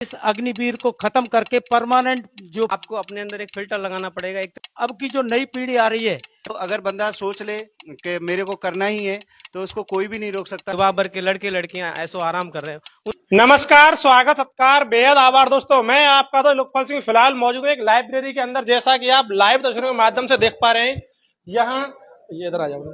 इस अग्निवीर को खत्म करके परमानेंट जो आपको अपने अंदर एक फिल्टर लगाना पड़ेगा। एक अब की जो नई पीढ़ी आ रही है, तो अगर बंदा सोच ले कि मेरे को करना ही है तो उसको कोई भी नहीं रोक सकता। युवा वर्ग के लड़के लड़कियां ऐसो आराम कर रहे हैं। नमस्कार, स्वागत सत्कार, बेहद आभार दोस्तों। मैं आपका तो लोकपाल सिंह फिलहाल मौजूद हूँ एक लाइब्रेरी के अंदर। जैसा कि आप लाइव तस्वीरों के माध्यम से देख पा रहे हैं, यहाँ ये इधर आ जाओ,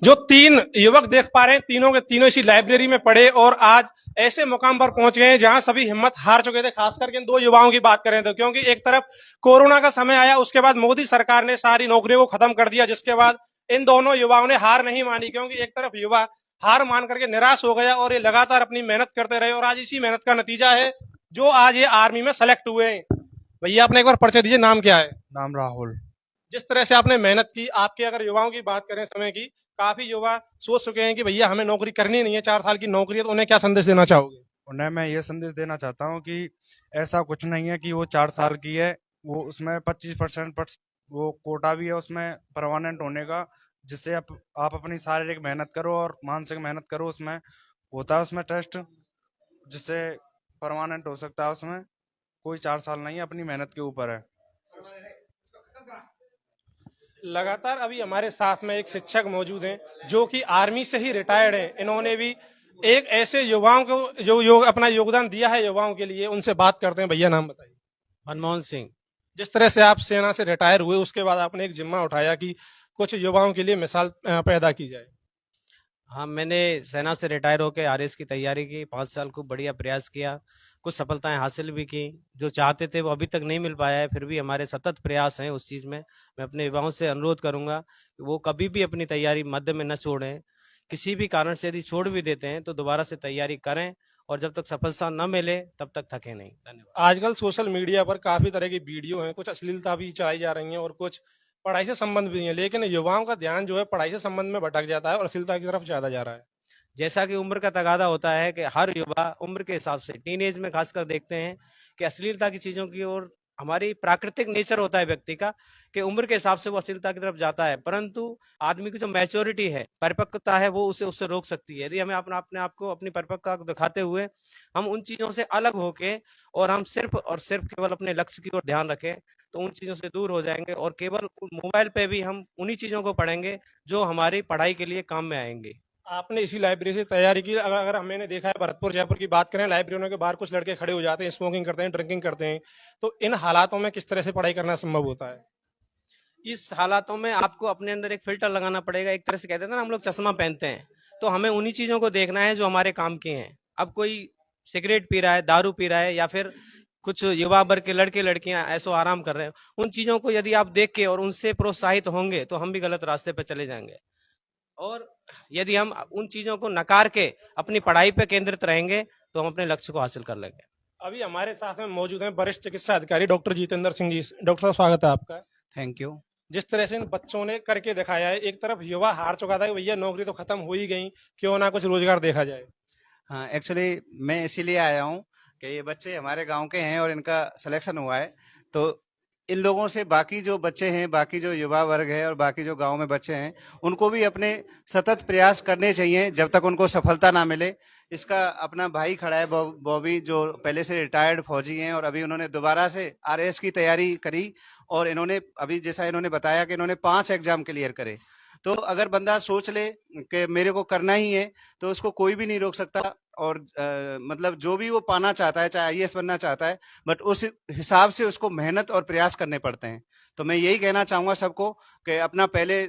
जो तीन युवक देख पा रहे हैं, तीनों के तीनों इसी लाइब्रेरी में पढ़े और आज ऐसे मुकाम पर पहुंच गए हैं जहां सभी हिम्मत हार चुके थे। खास करके इन दो युवाओं की बात करें तो, क्योंकि एक तरफ कोरोना का समय आया, उसके बाद मोदी सरकार ने सारी नौकरियों को खत्म कर दिया, जिसके बाद इन दोनों युवाओं ने हार नहीं मानी। क्योंकि एक तरफ युवा हार मान करके निराश हो गया और ये लगातार अपनी मेहनत करते रहे और आज इसी मेहनत का नतीजा है जो आज ये आर्मी में सेलेक्ट हुए हैं। भैया अपने एक बार परिचय दीजिए, नाम क्या है? नाम राहुल। जिस तरह से आपने मेहनत की, आपके अगर युवाओं की बात करें समय की, काफी युवा सोच चुके हैं कि भैया हमें नौकरी करनी नहीं है, 4 साल की नौकरी है, तो उन्हें क्या संदेश देना चाहोगे? उन्हें मैं ये संदेश देना चाहता हूँ कि ऐसा कुछ नहीं है कि वो 4 साल की है, वो उसमें 25% वो कोटा भी है उसमें परमानेंट होने का, जिससे आप अपनी शारीरिक मेहनत करो और मानसिक मेहनत करो। उसमें होता है उसमें टेस्ट, जिससे परमानेंट हो सकता है। उसमें कोई 4 साल नहीं है, अपनी मेहनत के ऊपर है। लगातार अभी हमारे साथ में एक शिक्षक मौजूद हैं जो कि आर्मी से ही रिटायर्ड हैं। इन्होंने भी एक ऐसे युवाओं को जो अपना योगदान दिया है युवाओं के लिए, उनसे बात करते हैं। भैया नाम बताइए। मनमोहन सिंह। जिस तरह से आप सेना से रिटायर हुए, उसके बाद आपने एक जिम्मा उठाया कि कुछ युवाओं के लिए मिसाल पैदा की जाए। हाँ, मैंने सेना से रिटायर होकर आरएस की तैयारी की, 5 साल खूब बढ़िया प्रयास किया, कुछ सफलताएं हासिल भी की। जो चाहते थे वो अभी तक नहीं मिल पाया है, फिर भी हमारे सतत प्रयास हैं उस चीज़ में। मैं अपने युवाओं से अनुरोध करूंगा कि वो कभी भी अपनी तैयारी मध्य में न छोड़ें। किसी भी कारण से यदि छोड़ भी देते हैं तो दोबारा से तैयारी करें और जब तक सफलता न मिले तब तक थके नहीं। धन्यवाद। आजकल सोशल मीडिया पर काफी तरह की वीडियो हैं, कुछ अश्लीलता भी चलाई जा रही है और कुछ पढ़ाई से संबंध भी है, लेकिन युवाओं का ध्यान जो है पढ़ाई से संबंध में भटक जाता है और अश्लीलता की तरफ ज्यादा जा रहा है। जैसा कि उम्र का तगादा होता है कि हर युवा उम्र के हिसाब से टीनेज में खासकर देखते हैं कि अश्लीलता की चीजों की ओर, हमारी प्राकृतिक नेचर होता है व्यक्ति का कि उम्र के हिसाब से वो अश्लीलता की तरफ जाता है, परंतु आदमी की जो मैच्योरिटी है, परिपक्वता है, वो उसे उससे रोक सकती है। यदि हमें अपने आप को अपनी परिपक्वता को दिखाते हुए हम उन चीजों से अलग होके और हम सिर्फ और सिर्फ केवल अपने लक्ष्य की ओर ध्यान रखें तो उन चीजों से दूर हो जाएंगे और केवल मोबाइल पे भी हम उन्हीं चीजों को पढ़ेंगे जो हमारी पढ़ाई के लिए काम में आएंगे। आपने इसी लाइब्रेरी से तैयारी की। अगर मैंने देखा है, भरतपुर जयपुर की बात करें, लाइब्रेरियों के बाहर कुछ लड़के खड़े हो जाते हैं, स्मोकिंग करते हैं, ड्रिंकिंग करते हैं, तो इन हालातों में किस तरह से पढ़ाई करना संभव होता है? इस हालातों में आपको अपने अंदर एक फिल्टर लगाना पड़ेगा। एक तरह से कहते हैं ना, हम लोग चश्मा पहनते हैं, तो हमें उन्हीं चीजों को देखना है जो हमारे काम के हैं। अब कोई सिगरेट पी रहा है, दारू पी रहा है, या फिर कुछ युवा वर्ग के लड़के लड़कियां ऐसो आराम कर रहे हैं, उन चीजों को यदि आप देख के और उनसे प्रोत्साहित होंगे तो हम भी गलत रास्ते पर चले जाएंगे। और यदि हम उन चीजों को नकार के अपनी पढ़ाई पे केंद्रित रहेंगे तो हम अपने लक्ष्य को हासिल कर लेंगे। अभी हमारे साथ में मौजूद हैं वरिष्ठ चिकित्सा अधिकारी डॉक्टर जितेंद्र सिंह जी। डॉक्टर साहब, स्वागत है आपका। Thank you. जिस तरह से इन बच्चों ने करके दिखाया है, एक तरफ युवा हार चुका था कि भैया नौकरी तो खत्म हो ही गई, क्यों ना कुछ रोजगार देखा जाए। हाँ, एक्चुअली मैं इसीलिए आया हूँ कि ये बच्चे हमारे गांव के हैं और इनका सिलेक्शन हुआ है, तो इन लोगों से बाकी जो बच्चे हैं, बाकी जो युवा वर्ग है और बाकी जो गांव में बच्चे हैं, उनको भी अपने सतत प्रयास करने चाहिए जब तक उनको सफलता ना मिले। इसका अपना भाई खड़ा है बॉबी, जो पहले से रिटायर्ड फौजी हैं और अभी उन्होंने दोबारा से आरएएस की तैयारी करी और इन्होंने अभी जैसा इन्होंने बताया कि इन्होंने 5 एग्जाम क्लियर करे। तो अगर बंदा सोच ले कि मेरे को करना ही है तो उसको कोई भी नहीं रोक सकता। और मतलब जो भी वो पाना चाहता है, चाहे आईएएस बनना चाहता है, बट उस हिसाब से उसको मेहनत और प्रयास करने पड़ते हैं। तो मैं यही कहना चाहूंगा सबको कि अपना पहले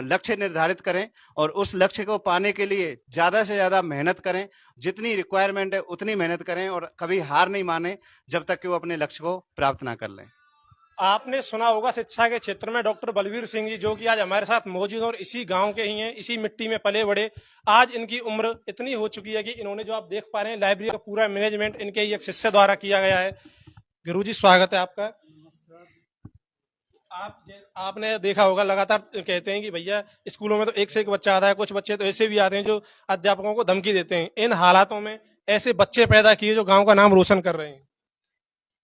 लक्ष्य निर्धारित करें और उस लक्ष्य को पाने के लिए ज्यादा से ज्यादा मेहनत करें। जितनी रिक्वायरमेंट है उतनी मेहनत करें और कभी हार नहीं माने जब तक कि वो अपने लक्ष्य को प्राप्त ना कर लें। आपने सुना होगा शिक्षा के क्षेत्र में डॉक्टर बलवीर सिंह जी, जो कि आज हमारे साथ मौजूद और इसी गांव के ही हैं, इसी मिट्टी में पले बड़े। आज इनकी उम्र इतनी हो चुकी है कि इन्होंने, जो आप देख पा रहे हैं, लाइब्रेरी का पूरा मैनेजमेंट इनके ही एक शिष्य द्वारा किया गया है। गुरुजी, स्वागत है आपका। आपने देखा होगा, लगातार कहते हैं कि भैया स्कूलों में तो एक से एक बच्चा आता है, कुछ बच्चे तो ऐसे भी आते हैं जो अध्यापकों को धमकी देते हैं। इन हालातों में ऐसे बच्चे पैदा किए जो गाँव का नाम रोशन कर रहे हैं।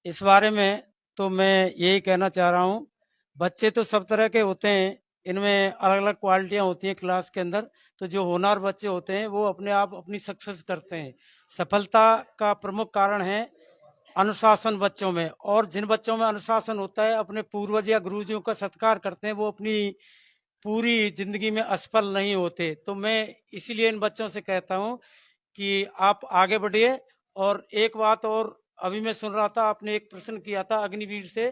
इस बारे में तो मैं यही कहना चाह रहा हूँ, बच्चे तो सब तरह के होते हैं, इनमें अलग अलग क्वालिटियां होती हैं क्लास के अंदर। तो जो होनहार बच्चे होते हैं वो अपने आप अपनी सक्सेस करते हैं। सफलता का प्रमुख कारण है अनुशासन बच्चों में, और जिन बच्चों में अनुशासन होता है, अपने पूर्वज या गुरुजियों का सत्कार करते हैं, वो अपनी पूरी जिंदगी में असफल नहीं होते। तो मैं इसीलिए इन बच्चों से कहता हूं कि आप आगे बढ़िए। और एक बात और, अभी मैं सुन रहा था, आपने एक प्रश्न किया था अग्निवीर से,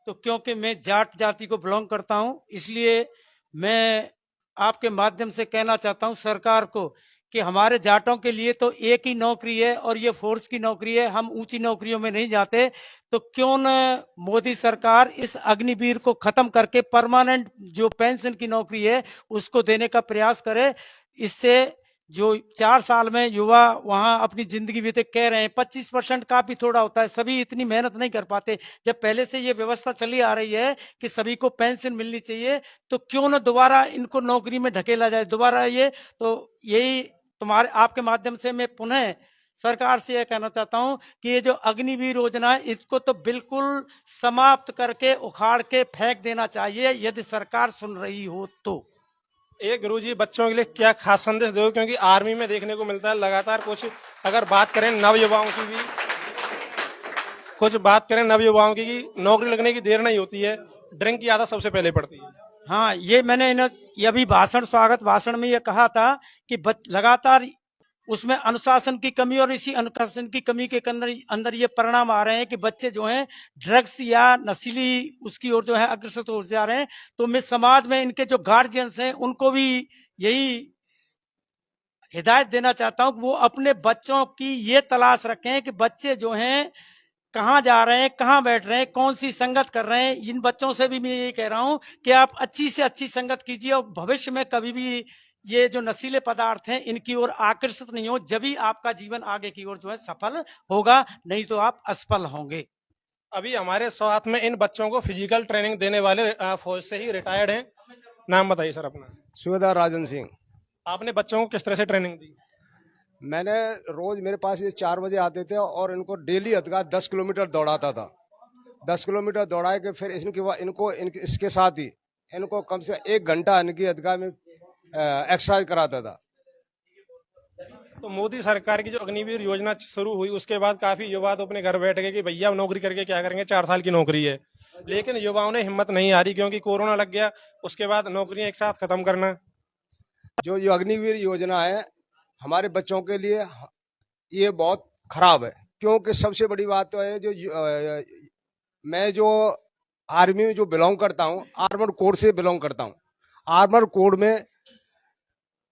तो क्योंकि मैं जाट जाति को बिलोंग करता हूं, इसलिए मैं आपके माध्यम से कहना चाहता हूं सरकार को कि हमारे जाटों के लिए तो एक ही नौकरी है और ये फोर्स की नौकरी है, हम ऊंची नौकरियों में नहीं जाते। तो क्यों न मोदी सरकार इस अग्निवीर को खत्म करके परमानेंट जो पेंशन की नौकरी है उसको देने का प्रयास करे। इससे जो 4 साल में युवा वहां अपनी जिंदगी बीते, कह रहे हैं 25% काफी थोड़ा होता है, सभी इतनी मेहनत नहीं कर पाते। जब पहले से ये व्यवस्था चली आ रही है कि सभी को पेंशन मिलनी चाहिए, तो क्यों न दोबारा इनको नौकरी में ढकेला जाए दोबारा। ये तो यही तुम्हारे आपके माध्यम से मैं पुनः सरकार से यह कहना चाहता हूं कि ये जो अग्निवीर योजना है इसको तो बिल्कुल समाप्त करके उखाड़ के फेंक देना चाहिए, यदि सरकार सुन रही हो तो। एक गुरुजी बच्चों के लिए क्या खास संदेश दो, क्योंकि आर्मी में देखने को मिलता है लगातार कुछ, अगर बात करें नवयुवाओं की भी, कुछ बात करें नवयुवाओं की नौकरी लगने की देर नहीं होती है, ड्रिंक की आदत सबसे पहले पड़ती है। हाँ, ये मैंने ये अभी स्वागत भाषण में ये कहा था कि लगातार उसमें अनुशासन की कमी, और इसी अनुशासन की कमी के अंदर ये परिणाम आ रहे हैं कि बच्चे जो हैं ड्रग्स या नशीली उसकी ओर जो है अग्रसर हो जा रहे हैं। तो मैं समाज में इनके जो गार्जियंस हैं उनको भी यही हिदायत देना चाहता हूं कि वो अपने बच्चों की ये तलाश रखें कि बच्चे जो हैं कहाँ जा रहे हैं, कहाँ बैठ रहे हैं, कौन सी संगत कर रहे हैं। इन बच्चों से भी मैं यही कह रहा हूं कि आप अच्छी से अच्छी संगत कीजिए और भविष्य में कभी भी ये जो नशीले पदार्थ हैं इनकी ओर आकर्षित नहीं हो, जब भी आपका जीवन आगे की ओर जो है सफल होगा, नहीं तो आप असफल होंगे। अभी हमारे साथ में इन बच्चों को फिजिकल ट्रेनिंग देने वाले फौज से ही रिटायर्ड हैं। नाम बताइए सर अपना। सूबेदार राजन सिंह। आपने बच्चों को किस तरह से ट्रेनिंग दी? मैंने रोज, मेरे पास ये 4 बजे आते थे और इनको डेली अदगा 10 किलोमीटर दौड़ाता था। 10 किलोमीटर दौड़ा के फिर इसके साथ ही इनको कम से 1 घंटा इनकी अदगा में एक्सरसाइज कराता था। तो मोदी सरकार की जो अग्निवीर योजना शुरू हुई उसके बाद काफी युवा तो अपने घर बैठ गए कि भैया नौकरी करके क्या करेंगे, 4 साल की नौकरी है। लेकिन युवाओं ने हिम्मत नहीं हारी, क्योंकि कोरोना लग गया, उसके बाद नौकरियां एक साथ खत्म करना। जो ये अग्निवीर योजना है हमारे बच्चों के लिए ये बहुत खराब है, क्योंकि सबसे बड़ी बात तो है मैं जो आर्मी में जो बिलोंग करता हूँ, आर्मर्ड कोर से बिलोंग करता हूँ। आर्मर्ड कोर में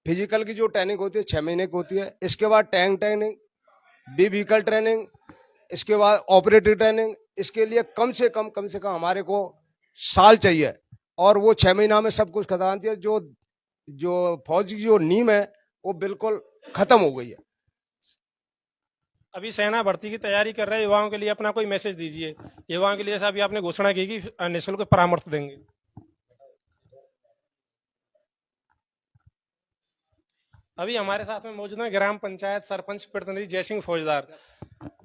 फिजिकल की जो ट्रेनिंग होती है 6 महीने की होती है, इसके बाद tank training, B vehicle training, इसके बाद ऑपरेटिव ट्रेनिंग। इसके लिए कम से कम हमारे को साल चाहिए, और वो 6 महीना में सब कुछ खत्म होती है। जो फौज की जो नींव है वो बिल्कुल खत्म हो गई है। अभी सेना भर्ती की तैयारी कर रहे युवाओं के लिए अपना कोई मैसेज दीजिए, युवाओं के लिए। जैसा अभी आपने घोषणा की कि निःशुल्क परामर्श देंगे। अभी हमारे साथ में मौजूद है ग्राम पंचायत सरपंच प्रतिनिधि जय सिंह फौजदार।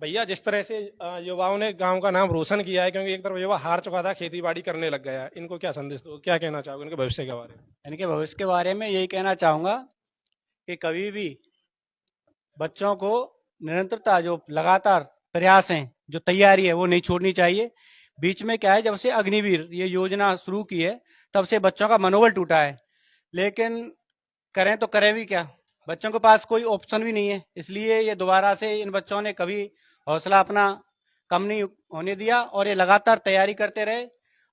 भैया, जिस तरह से युवाओं ने गांव का नाम रोशन किया है, क्योंकि एक तरफ युवा हार चुका था, खेती बाड़ी करने लग गया, इनको क्या संदेश दो, क्या कहना चाहोगे इनके भविष्य के बारे में? इनके भविष्य के बारे में यही कहना चाहूंगा कि कभी भी बच्चों को निरंतरता, जो लगातार प्रयास हैं, जो तैयारी है, वो नहीं छोड़नी चाहिए। बीच में क्या है, जब से अग्निवीर ये योजना शुरू की है तब से बच्चों का मनोबल टूटा है, लेकिन करें तो करें भी क्या, बच्चों के पास कोई ऑप्शन भी नहीं है। इसलिए ये दोबारा से इन बच्चों ने कभी हौसला अपना कम नहीं होने दिया और ये लगातार तैयारी करते रहे।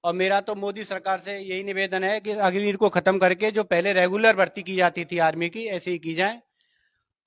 और मेरा तो मोदी सरकार से यही निवेदन है कि अग्निवीर को खत्म करके जो पहले रेगुलर भर्ती की जाती थी आर्मी की, ऐसे ही की जाए।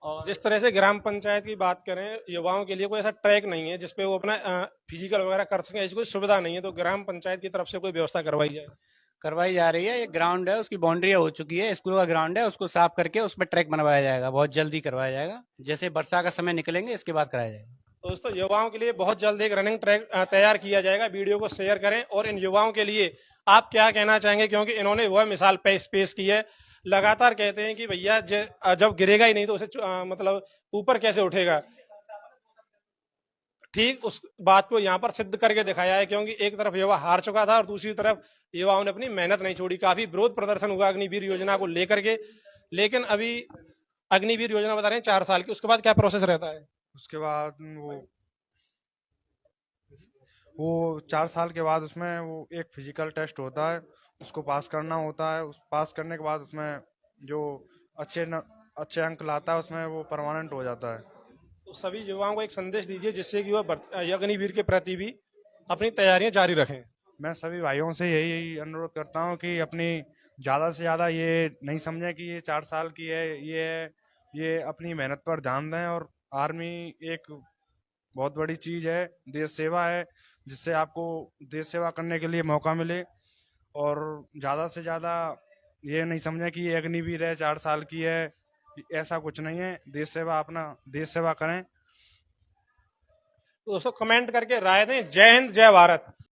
और जिस तरह से ग्राम पंचायत की बात करें, युवाओं के लिए कोई ऐसा ट्रैक नहीं है जिसपे वो अपना फिजिकल वगैरह कर सकें, ऐसी कोई सुविधा नहीं है, तो ग्राम पंचायत की तरफ से कोई व्यवस्था करवाई जा रही है। एक ग्राउंड है, उसकी बाउंड्री हो चुकी है, स्कूल का ग्राउंड है, उसको साफ करके उस पर ट्रैक बनवाया जाएगा, बहुत जल्दी करवाया जाएगा। जैसे वर्षा का समय निकलेंगे इसके बाद कराया जाएगा। दोस्तों, युवाओं के लिए बहुत जल्द एक रनिंग ट्रैक तैयार किया जाएगा। वीडियो को शेयर करें और इन युवाओं के लिए आप क्या कहना चाहेंगे, क्योंकि इन्होंने वह मिसाल पेश की है। लगातार कहते हैं कि भैया जब गिरेगा ही नहीं तो उसे मतलब ऊपर कैसे उठेगा। ठीक उस बात को यहाँ पर सिद्ध करके दिखाया है, क्योंकि एक तरफ युवा हार चुका था और दूसरी तरफ युवाओं ने अपनी मेहनत नहीं छोड़ी। काफी विरोध प्रदर्शन हुआ अग्निवीर योजना को लेकर के, लेकिन अभी अग्निवीर योजना बता रहे हैं 4 साल की, उसके बाद क्या प्रोसेस रहता है? उसके बाद वो वो 4 साल के बाद उसमें वो एक फिजिकल टेस्ट होता है, उसको पास करना होता है। उस पास करने के बाद उसमें जो अच्छे अंक लाता है उसमें वो परमानेंट हो जाता है। तो सभी युवाओं को एक संदेश दीजिए जिससे कि वह अग्निवीर के प्रति भी अपनी तैयारियां जारी रखें। मैं सभी भाइयों से यही अनुरोध करता हूँ कि अपनी ज़्यादा से ज़्यादा ये नहीं समझें कि ये 4 साल की है, ये अपनी मेहनत पर ध्यान दें। और आर्मी एक बहुत बड़ी चीज़ है, देश सेवा है, जिससे आपको देश सेवा करने के लिए मौका मिले। और ज़्यादा से ज़्यादा ये नहीं समझें कि ये अग्निवीर है, 4 साल की है, ऐसा कुछ नहीं है। अपना देश सेवा करें। तो दोस्तों कमेंट करके राय दें। जय हिंद, जय भारत।